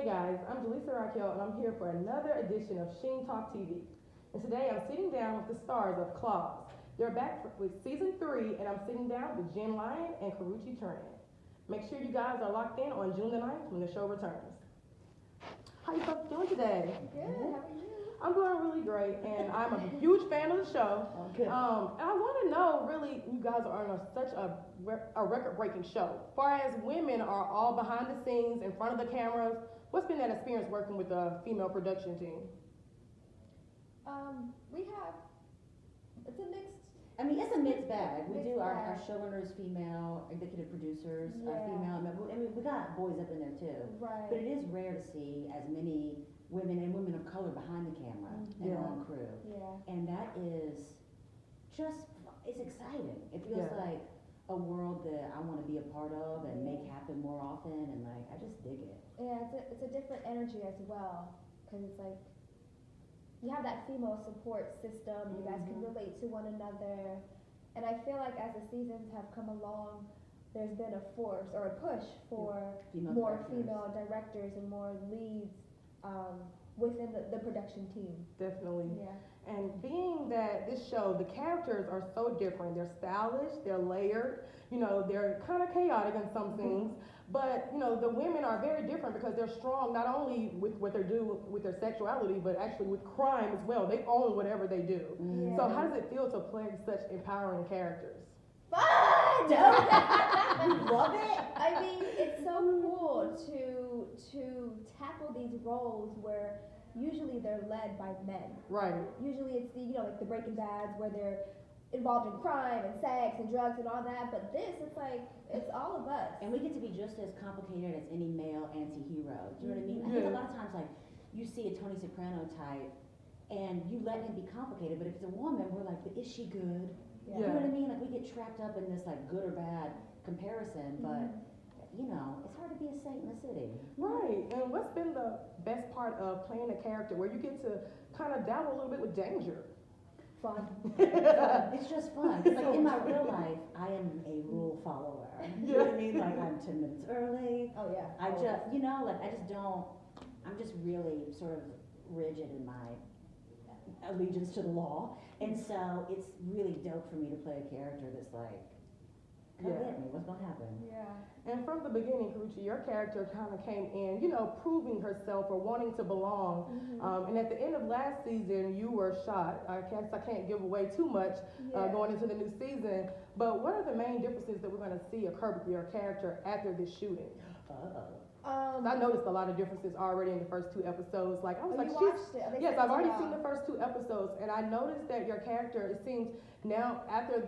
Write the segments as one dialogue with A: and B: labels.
A: Hey guys, I'm Jaleesa Raquel and I'm here for another edition of Sheen Talk TV. And today I'm sitting down with the stars of Claws. They're back with season 3 and I'm sitting down with Jenn Lyon and Karruche Tran. Make sure you guys are locked in on June the 9th when the show returns. How you folks doing today?
B: Good, how are you?
A: I'm doing really great and I'm a huge fan of the show.
B: Okay.
A: And I want to know, really, you guys are on such a record-breaking show. As far as women are all behind the scenes, in front of the cameras, what's been that experience working with a female production team?
B: We have, it's a mixed.
C: It's a mixed bag. We
B: Mixed
C: do our
B: bag.
C: showrunners female, executive producers are
B: Yeah.
C: female. We got boys up in there too.
B: Right.
C: But it is rare to see as many women and women of color behind the camera and
A: Yeah.
C: on crew.
B: Yeah.
C: And that is just, it's exciting. It feels
A: Yeah.
C: like a world that I want to be a part of and make happen more often, and like, I just dig it.
B: Yeah, it's a different energy as well, because it's like, you have that female support system, you guys can relate to one another, and I feel like as the seasons have come along, there's been a force or a push for
C: Female
B: more
C: directors.
B: female directors and more leads within the production team.
A: Definitely.
B: Yeah.
A: And being that this show, the characters are so different. They're stylish, they're layered, they're kind of chaotic in some things, but, the women are very different because they're strong not only with what they do with their sexuality, but actually with crime as well. They own whatever they do.
B: Yeah.
A: So how does it feel to play such empowering characters?
B: Fun!
C: Love it.
B: I mean, it's so cool to tackle these roles where usually they're led by men.
A: Right.
B: Usually it's like the Breaking Bads where they're involved in crime and sex and drugs and all that. But this, it's like it's all of us.
C: And we get to be just as complicated as any male anti-hero. Do you know what I mean? I think a lot of times, like, you see a Tony Soprano type, and you let him be complicated, but if it's a woman, we're like, but is she good?
B: Yeah.
C: You know what I mean? Like, we get trapped up in this, like, good or bad comparison, but, it's hard to be a saint in the city.
A: Right. And what's been the best part of playing a character where you get to kind of dabble a little bit with danger?
B: Fun.
C: It's just fun. 'Cause, like, in my real life, I am a rule follower. You know what I mean? Like, I'm 10 minutes early.
B: Oh yeah.
C: I just, I'm just really sort of rigid in my allegiance to the law. And so it's really dope for me to play a character that's like, come get me, what's gonna happen?
B: Yeah.
A: And from the beginning, Karruche, your character kind of came in, proving herself or wanting to belong. And at the end of last season, you were shot. I can't give away too much going into the new season. But what are the main differences that we're going to see occur with your character after this shooting? I noticed a lot of differences already in the first 2 episodes. Like I was like,
B: you watched it?
A: yes, I've already seen the first 2 episodes, and I noticed that your character, it seems now after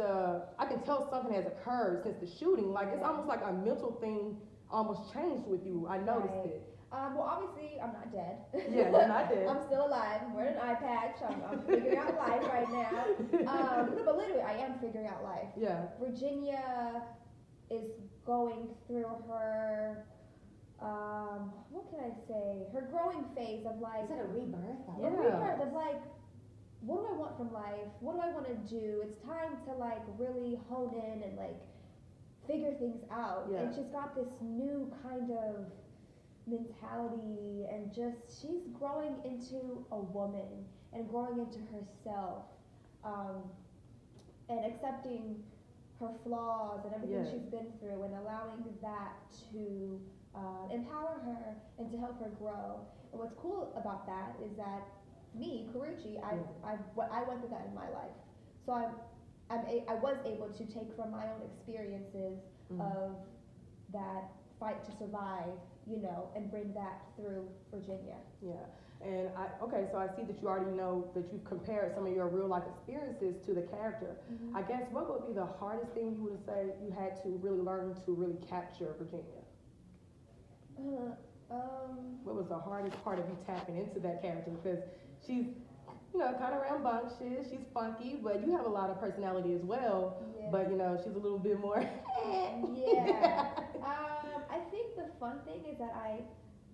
A: I can tell something has occurred since the shooting. Like it's almost like a mental thing almost changed with you. I noticed it.
B: Well, obviously, I'm not dead.
A: Yeah, you're not dead.
B: I'm still alive. I'm wearing an eye patch. I'm figuring out life right now. But literally, I am figuring out life.
A: Yeah.
B: Virginia is going through her, what can I say? Her growing phase of like.
C: Is that a rebirth?
B: A rebirth of like, what do I want from life? What do I want to do? It's time to like really hone in and like figure things out.
A: Yeah.
B: And she's got this new kind of mentality and just she's growing into a woman and growing into herself and accepting her flaws and everything she's been through and allowing that to empower her and to help her grow. And what's cool about that is that me, Karruche, I went through that in my life. So I was able to take from my own experiences of that fight to survive, and bring that through Virginia.
A: Yeah. And so I see that you already know that you've compared some of your real life experiences to the character. I guess what would be the hardest thing you would say you had to really learn to really capture Virginia? What was the hardest part of you tapping into that character? Because she's, kind of rambunctious, she's funky, but you have a lot of personality as well.
B: Yeah.
A: But, she's a little bit more.
B: Yeah. I think the fun thing is that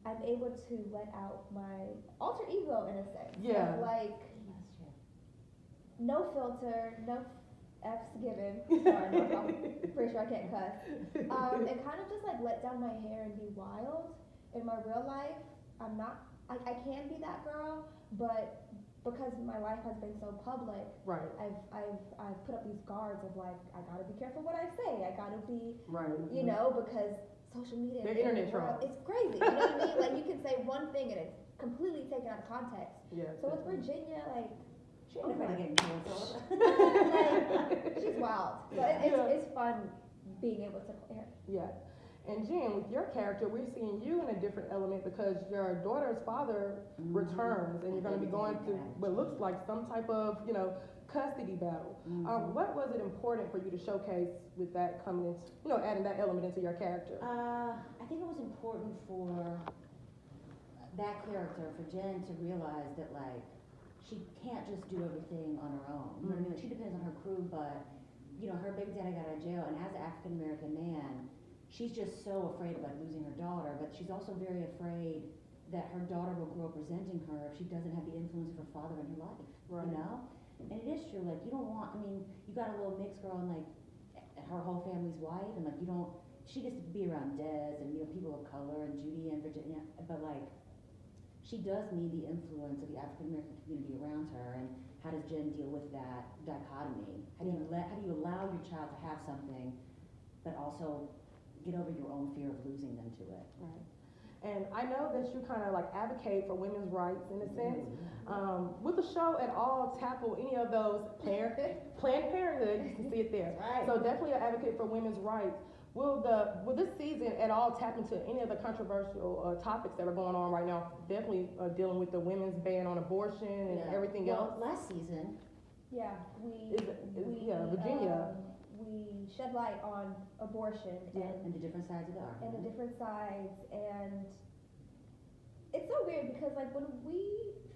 B: I'm able to let out my alter ego in a sense.
A: Yeah.
B: Of like, no filter, no F's given. Sorry, no, I'm pretty sure I can't cuss. And kind of just like let down my hair and be wild in my real life. I can be that girl, but because my life has been so public,
A: Right.
B: I've put up these guards of like, I gotta be careful what I say. I gotta be,
A: Right.
B: you know, because social media,
A: The internet trolls.
B: it's crazy. You know what I mean? Like you can say one thing and it's completely taken out of context.
A: Yeah.
B: So with Virginia, like,
C: She ain't afraid of getting canceled.
B: like she's wild. So it's fun being able to play her.
A: Yeah. And Jen, with your character, we're seeing you in a different element because your daughter's father returns, and you're going to be going through what looks like some type of, you know, custody battle. What was it important for you to showcase with that coming into, you know, adding that element into your character?
C: I think it was important for that character, for Jen, to realize that, like, she can't just do everything on her own. You know what I mean? Like, she depends on her crew, but, you know, her baby daddy got out of jail, and as an African-American man, she's just so afraid of, like, losing her daughter, but she's also very afraid that her daughter will grow up resenting her if she doesn't have the influence of her father in her life,
A: Right.
C: you know? And it is true, like, you don't want, I mean, you got a little mixed girl and, like, her whole family's white, and, like, you don't, she gets to be around Des and, you know, people of color and Judy and Virginia, but, like, she does need the influence of the African-American community around her, and how does Jen deal with that dichotomy? How do you allow your child to have something, but also get over your own fear of losing them to it?
A: Right. And I know that you kind of like advocate for women's rights in a sense. Will the show at all tackle any of those Planned Parenthood? You can see it there.
C: Right.
A: So definitely an advocate for women's rights. Will this season at all tap into any of the controversial topics that are going on right now? Definitely dealing with the women's ban on abortion and everything else.
C: Last season,
B: Yeah,
A: Virginia.
B: We shed light on abortion
C: and the different sides of the
B: and the
C: argument.
B: different sides, and it's so weird because like when we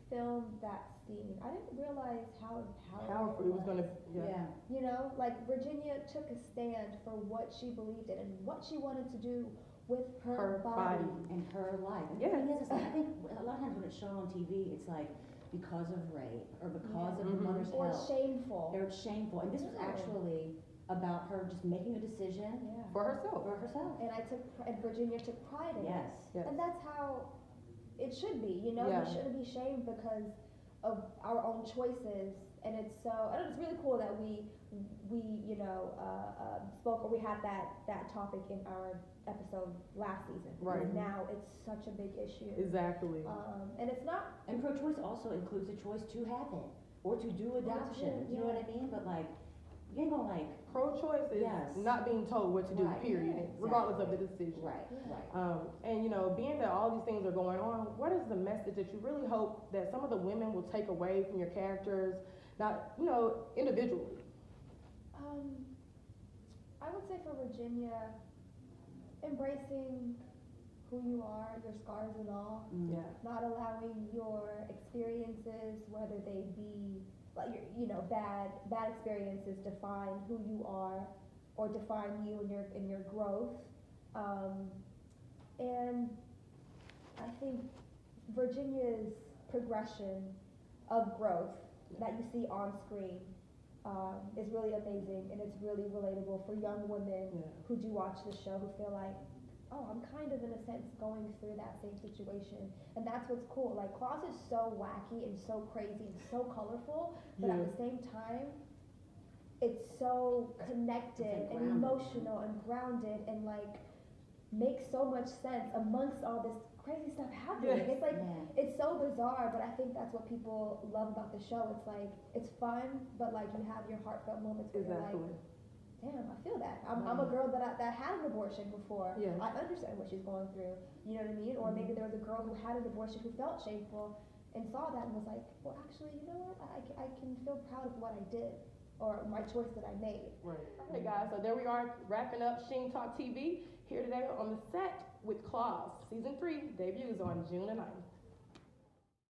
B: filmed that scene, I didn't realize how
A: Powerful it was going to.
C: Yeah.
B: You know, like Virginia took a stand for what she believed in and what she wanted to do with her body.
C: And her life. And
A: Yeah.
C: the thing is, I think a lot of times when it's shown on TV, it's like because of rape or because of the mother's
B: Or
C: health.
B: shameful.
C: Or it's shameful. And this was actually about her just making a decision
B: Yeah.
A: For herself.
C: for herself.
B: And Virginia took pride in it.
C: Yes.
B: And that's how it should be, you know?
A: Yeah.
B: We shouldn't be shamed because of our own choices. And it's so, I don't know, it's really cool that we you know, spoke, or we had that topic in our episode last season.
A: Right.
B: And now it's such a big issue.
A: Exactly.
B: And it's not,
C: And pro-choice also includes a choice to have it or to do adoption. You know what I mean? But like, you ain't gonna like.
A: Pro-choice is
C: Yes.
A: not being told what to do,
C: Right.
A: period,
B: Yeah,
A: regardless of the decision.
C: Right.
A: And you know, being that all these things are going on, what is the message that you really hope that some of the women will take away from your characters, not, you know, individually?
B: I would say for Virginia, embracing who you are, your scars and all.
A: Yeah.
B: Not allowing your experiences, whether they be like bad experiences, define who you are or define you in your growth. And I think Virginia's progression of growth that you see on screen is really amazing, and it's really relatable for young women who do watch the show who feel like, oh, I'm kind of in a sense going through that same situation. And that's what's cool. Like, Claus is so wacky and so crazy and so colorful, but at the same time, it's so connected and emotional and grounded and like makes so much sense amongst all this crazy stuff happening. It's like, it's so bizarre, but I think that's what people love about the show. It's like, it's fun, but like you have your heartfelt moments where you're like, damn, I feel that. I'm a girl that had an abortion before.
A: Yeah.
B: I understand what she's going through. You know what I mean? Or maybe there was a girl who had an abortion who felt shameful and saw that and was like, well, actually, you know what? I can feel proud of what I did or my choice that I made.
A: Right. Okay, guys, so there we are wrapping up Sheen Talk TV here today on the set with Claus. Season 3 debuts on June the 9th.